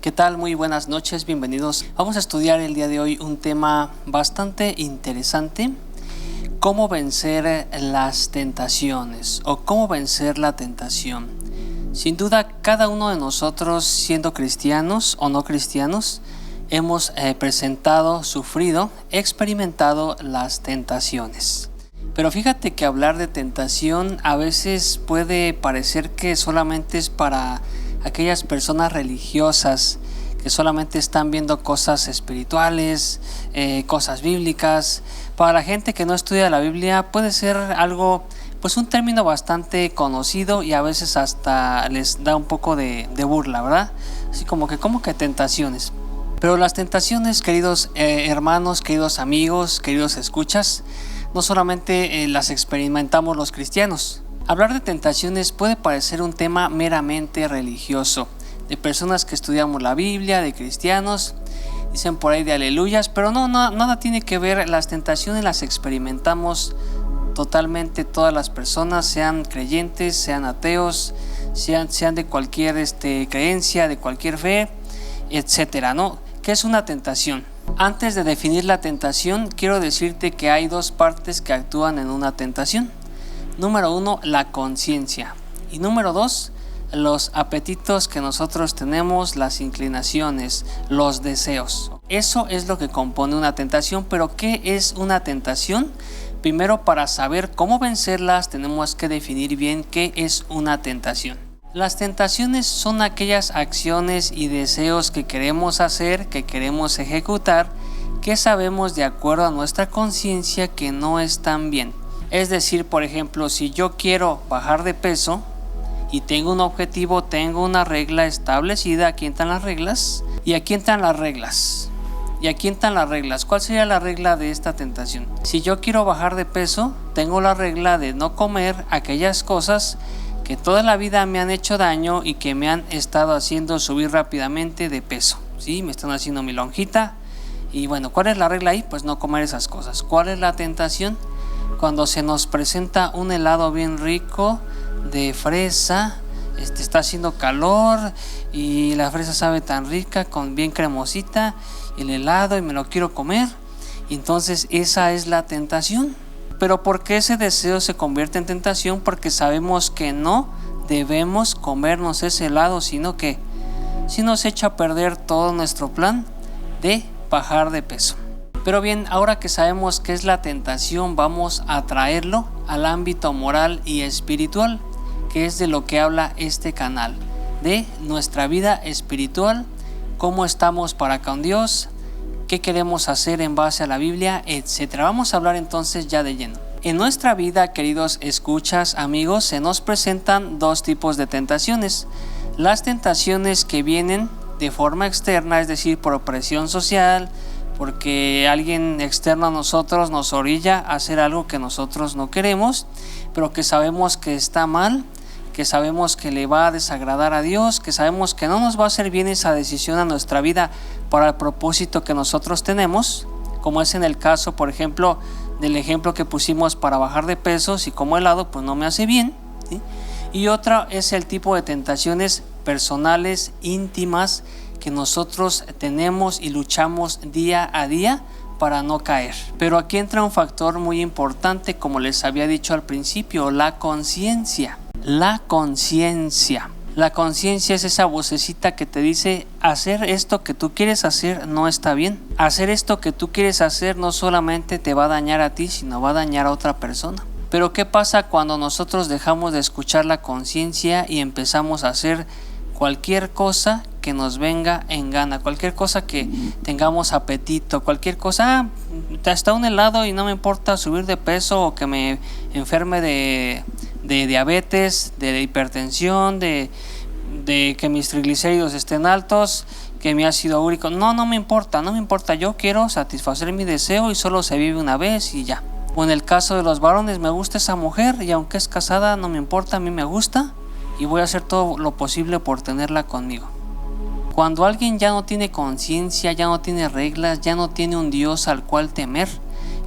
¿Qué tal? Muy buenas noches, bienvenidos. Vamos a estudiar el día de hoy un tema bastante interesante: cómo vencer las tentaciones o cómo vencer la tentación. Sin duda, cada uno de nosotros, siendo cristianos o no cristianos, hemos presentado, sufrido, experimentado las tentaciones. Pero fíjate que hablar de tentación a veces puede parecer que solamente es para aquellas personas religiosas que solamente están viendo cosas espirituales, cosas bíblicas. Para la gente que no estudia la Biblia puede ser algo, pues un término bastante conocido y a veces hasta les da un poco de burla, ¿verdad? Así como que tentaciones. Pero las tentaciones, queridos hermanos, queridos amigos, queridos escuchas, no solamente las experimentamos los cristianos. Hablar de tentaciones puede parecer un tema meramente religioso, de personas que estudiamos la Biblia, de cristianos, dicen por ahí de aleluyas, pero nada tiene que ver. Las tentaciones las experimentamos totalmente todas las personas, sean creyentes, sean ateos, sean de cualquier creencia, de cualquier fe, etcétera, ¿no? ¿Qué es una tentación? Antes de definir la tentación, quiero decirte que hay dos partes que actúan en una tentación. Número 1, la conciencia. Y número 2, los apetitos que nosotros tenemos, las inclinaciones, los deseos. Eso es lo que compone una tentación. Pero ¿qué es una tentación? Primero, para saber cómo vencerlas, tenemos que definir bien qué es una tentación. Las tentaciones son aquellas acciones y deseos que queremos hacer, que queremos ejecutar, que sabemos de acuerdo a nuestra conciencia que no están bien. Es decir, por ejemplo, si yo quiero bajar de peso y tengo un objetivo, tengo una regla establecida, aquí entran las reglas y aquí entran las reglas. Y aquí entran las reglas. ¿Cuál sería la regla de esta tentación? Si yo quiero bajar de peso, tengo la regla de no comer aquellas cosas que toda la vida me han hecho daño y que me han estado haciendo subir rápidamente de peso. ¿Sí? Me están haciendo mi lonjita. Y bueno, ¿cuál es la regla ahí? Pues no comer esas cosas. ¿Cuál es la tentación? Cuando se nos presenta un helado bien rico de fresa, está haciendo calor y la fresa sabe tan rica, bien cremosita, el helado, y me lo quiero comer. Y entonces esa es la tentación. Pero ¿por qué ese deseo se convierte en tentación? Porque sabemos que no debemos comernos ese helado, sino que si nos echa a perder todo nuestro plan de bajar de peso. Pero bien, ahora que sabemos qué es la tentación, vamos a traerlo al ámbito moral y espiritual, que es de lo que habla este canal, de nuestra vida espiritual, cómo estamos para con Dios, qué queremos hacer en base a la Biblia, etc. Vamos a hablar entonces ya de lleno. En nuestra vida, queridos escuchas, amigos, se nos presentan dos tipos de tentaciones. Las tentaciones que vienen de forma externa, es decir, por presión social, porque alguien externo a nosotros nos orilla a hacer algo que nosotros no queremos, pero que sabemos que está mal, que sabemos que le va a desagradar a Dios, que sabemos que no nos va a hacer bien esa decisión a nuestra vida para el propósito que nosotros tenemos, como es en el caso, por ejemplo, del ejemplo que pusimos para bajar de peso. Si como helado, pues no me hace bien, ¿sí? Y otra es el tipo de tentaciones personales, íntimas, que nosotros tenemos y luchamos día a día para no caer. Pero aquí entra un factor muy importante, como les había dicho al principio: la conciencia. La conciencia. La conciencia es esa vocecita que te dice: hacer esto que tú quieres hacer no está bien. Hacer esto que tú quieres hacer no solamente te va a dañar a ti, sino va a dañar a otra persona. Pero ¿qué pasa cuando nosotros dejamos de escuchar la conciencia y empezamos a hacer cualquier cosa que nos venga en gana, cualquier cosa que tengamos apetito, cualquier cosa, hasta un helado y no me importa subir de peso o que me enferme de diabetes, de hipertensión, de que mis triglicéridos estén altos, que mi ácido úrico, no me importa, yo quiero satisfacer mi deseo y solo se vive una vez y ya. O en el caso de los varones, me gusta esa mujer y aunque es casada no me importa, a mí me gusta y voy a hacer todo lo posible por tenerla conmigo. Cuando alguien ya no tiene conciencia, ya no tiene reglas, ya no tiene un Dios al cual temer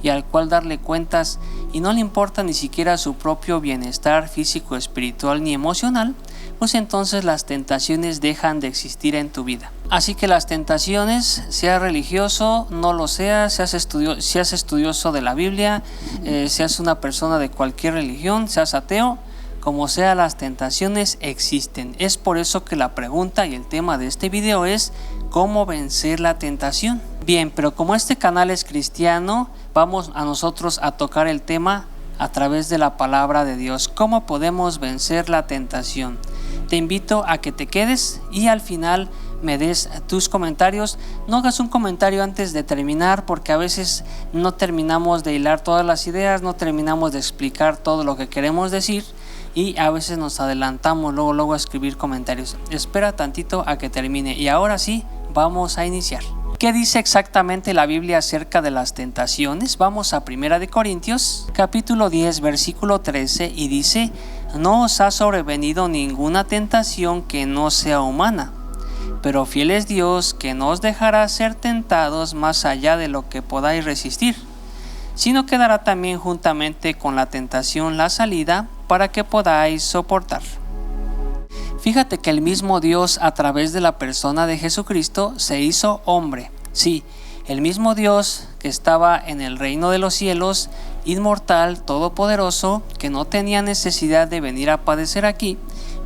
y al cual darle cuentas, y no le importa ni siquiera su propio bienestar físico, espiritual ni emocional, pues entonces las tentaciones dejan de existir en tu vida. Así que las tentaciones, seas religioso, no lo seas, seas estudioso de la Biblia, seas una persona de cualquier religión, seas ateo, como sea, las tentaciones existen. Es por eso que la pregunta y el tema de este video es ¿cómo vencer la tentación? Bien, pero como este canal es cristiano, vamos a nosotros a tocar el tema a través de la palabra de Dios. ¿Cómo podemos vencer la tentación? Te invito a que te quedes y al final me des tus comentarios. No hagas un comentario antes de terminar, porque a veces no terminamos de hilar todas las ideas, no terminamos de explicar todo lo que queremos decir y a veces nos adelantamos luego a escribir comentarios. Espera tantito a que termine y ahora sí, vamos a iniciar. ¿Qué dice exactamente la Biblia acerca de las tentaciones? Vamos a 1 Corintios, capítulo 10, versículo 13 y dice: no os ha sobrevenido ninguna tentación que no sea humana, pero fiel es Dios, que no os dejará ser tentados más allá de lo que podáis resistir, sino que dará también juntamente con la tentación la salida para que podáis soportar. Fíjate que el mismo Dios, a través de la persona de Jesucristo, se hizo hombre. Sí, el mismo Dios que estaba en el reino de los cielos, inmortal, todopoderoso, que no tenía necesidad de venir a padecer aquí,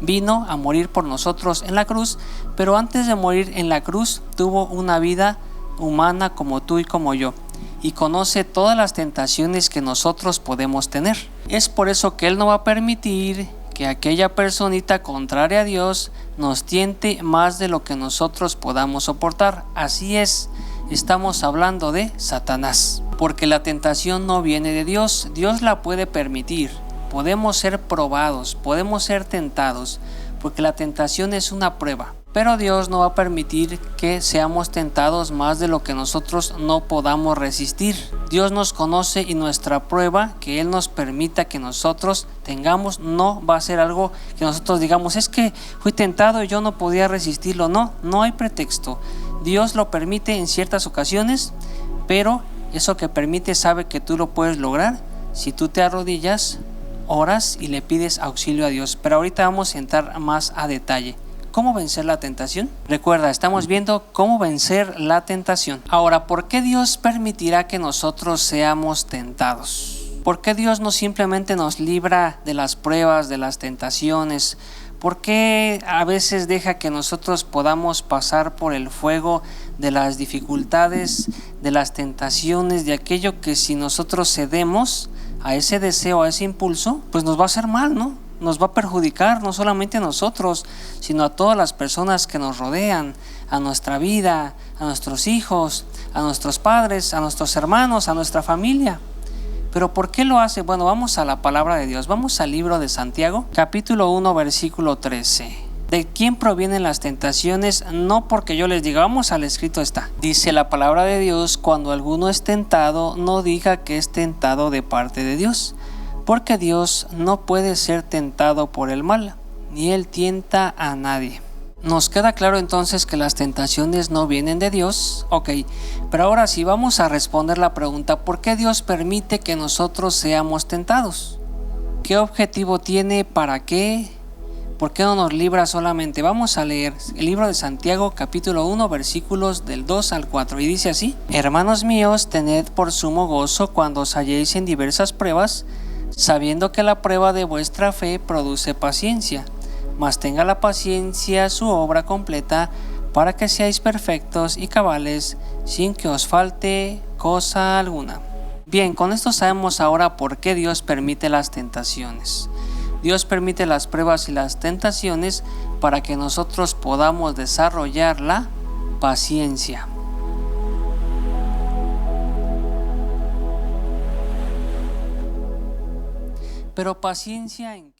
vino a morir por nosotros en la cruz, pero antes de morir en la cruz tuvo una vida humana como tú y como yo, y conoce todas las tentaciones que nosotros podemos tener. Es por eso que Él no va a permitir que aquella personita contraria a Dios nos tiente más de lo que nosotros podamos soportar. Así es, estamos hablando de Satanás, porque la tentación no viene de Dios. Dios la puede permitir, podemos ser probados, podemos ser tentados, porque la tentación es una prueba. Pero Dios no va a permitir que seamos tentados más de lo que nosotros no podamos resistir. Dios nos conoce y nuestra prueba que Él nos permita que nosotros tengamos no va a ser algo que nosotros digamos: es que fui tentado y yo no podía resistirlo. No hay pretexto. Dios lo permite en ciertas ocasiones, pero eso que permite sabe que tú lo puedes lograr si tú te arrodillas, oras y le pides auxilio a Dios. Pero ahorita vamos a entrar más a detalle. ¿Cómo vencer la tentación? Recuerda, estamos viendo cómo vencer la tentación. Ahora, ¿por qué Dios permitirá que nosotros seamos tentados? ¿Por qué Dios no simplemente nos libra de las pruebas, de las tentaciones? ¿Por qué a veces deja que nosotros podamos pasar por el fuego de las dificultades, de las tentaciones, de aquello que si nosotros cedemos a ese deseo, a ese impulso, pues nos va a hacer mal, ¿no? Nos va a perjudicar no solamente a nosotros, sino a todas las personas que nos rodean, a nuestra vida, a nuestros hijos, a nuestros padres, a nuestros hermanos, a nuestra familia. ¿Pero por qué lo hace? Bueno, vamos a la palabra de Dios. Vamos al libro de Santiago, capítulo 1, versículo 13. ¿De quién provienen las tentaciones? No porque yo les diga, vamos al escrito está. Dice la palabra de Dios: cuando alguno es tentado, no diga que es tentado de parte de Dios, porque Dios no puede ser tentado por el mal, ni Él tienta a nadie. Nos queda claro entonces que las tentaciones no vienen de Dios. Ok, pero ahora sí vamos a responder la pregunta: ¿por qué Dios permite que nosotros seamos tentados? ¿Qué objetivo tiene? ¿Para qué? ¿Por qué no nos libra solamente? Vamos a leer el libro de Santiago, capítulo 1, versículos del 2 al 4, y dice así: hermanos míos, tened por sumo gozo cuando os halléis en diversas pruebas, sabiendo que la prueba de vuestra fe produce paciencia, mas tenga la paciencia su obra completa, para que seáis perfectos y cabales, sin que os falte cosa alguna. Bien, con esto sabemos ahora por qué Dios permite las tentaciones. Dios permite las pruebas y las tentaciones para que nosotros podamos desarrollar la paciencia. Pero paciencia en